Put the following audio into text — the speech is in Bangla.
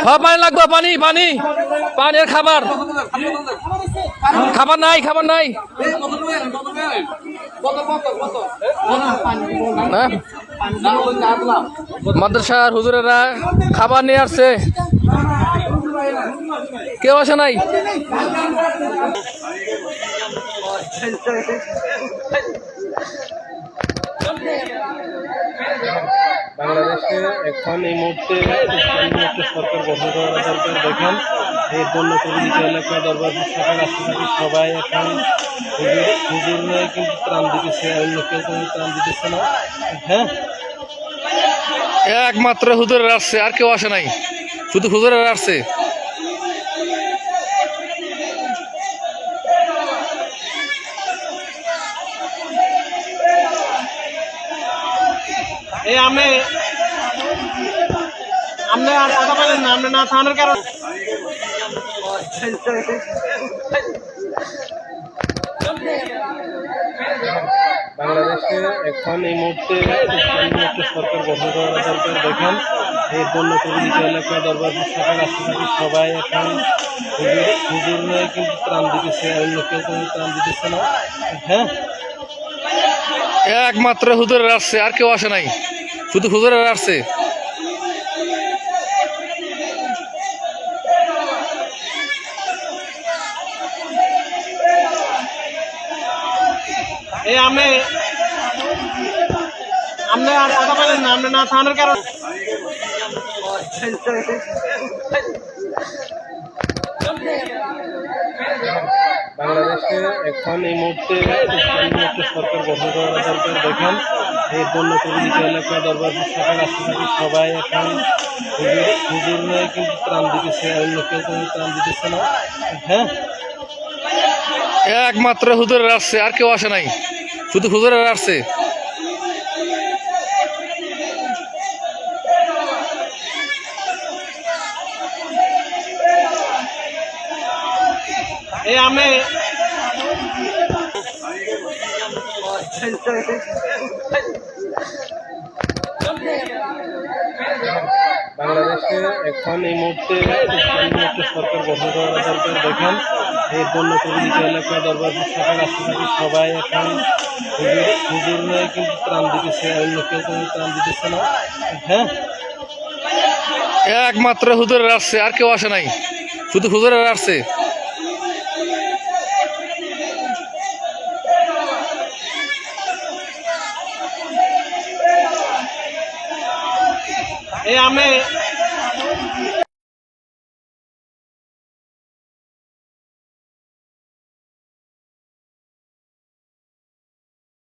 হ্যাঁ পানি লাগবে, পানি পানি পানি আর খাবার। খাবার নাই, খাবার নাই। মাদ্রাসার হুজুরেরা খাবার নিয়ে আসছে, কেউ আসে নাই। বাংলাদেশে এখন এই মুহূর্তে স্থানীয় একটা সরকার গঠন করা দরকার। দেখেন এর জন্য পরিচিত এলাকা দরবার সরকার রাষ্ট্রপতি সবাই এখন হুজুর নয় কিন্তু ত্রাণ দিতেছে, অন্য কেউ কোনো ত্রাণ দিতেছে না। হ্যাঁ, একমাত্র হুজুরেরা আসছে, আর কেউ আসে নাই, শুধু হুজুরেরা আসছে। এই আপনি আর কথা বলেন না, আপনি না থানার কারণ। বাংলাদেশে এখন এই মুহূর্তে স্থানীয় একটা সরকার গঠন করা দরকার। দেখেন এর জন্য পরিচিত এলাকা দরবার সরকার রাষ্ট্রপতি সবাই এখন হুজুর নয় কিন্তু ত্রাণ দিতেছে, অন্য কেউ কোনো ত্রাণ দিতেছে না। হ্যাঁ, একমাত্র হুজুরেরা আসছে, আর কেউ আসে নাই, শুধু হুজুরেরা আসছে। এই আপনি আর কথা বলেন না, আপনি না থানার কারণ। বাংলাদেশে এখন এই মুহূর্তে স্থানীয় একটা সরকার গঠন করা দরকার। দেখেন এর জন্য পরিচিত এলাকা দরবার সরকার রাষ্ট্রপতি সবাই এখন হুজুর নয় কিন্তু ত্রাণ দিতেছে, অন্য কেউ কোনো ত্রাণ দিতেছে না। হ্যাঁ, একমাত্র হুজুরেরা আসছে, আর কেউ আসে নাই, শুধু হুজুরেরা আসছে। এই আপনি আর কথা বলেন না, আপনি না থানার কারণ। বাংলাদেশে এখন এই মুহূর্তে স্থানীয় একটা সরকার গঠন করা দরকার। দেখেন এর জন্য পরিচিত এলাকা দরবার সরকার রাষ্ট্রপতি সবাই এখন হুজুর নয় কিন্তু ত্রাণ দিতেছে, অন্য কেউ কোনো ত্রাণ দিতেছে না। হ্যাঁ, একমাত্র হুজুরেরা আসছে, আর কেউ আসে নাই, শুধু হুজুরেরা আসছে। বাংলাদেশে এখন এই মুহূর্তে স্থানীয় একটা সরকার গঠন করা দরকার। দেখেন এর জন্য পরিচিত এলাকা দরবার সরকার রাষ্ট্রপতি সবাই এখন হুজুর নয় কিন্তু ত্রাণ দিতেছে, অন্য কেউ কোনো ত্রাণ দিতেছে না। হ্যাঁ, একমাত্র হুজুরেরা আসছে, আর কেউ আসে নাই, শুধু হুজুরেরা আসছে। এই আপনি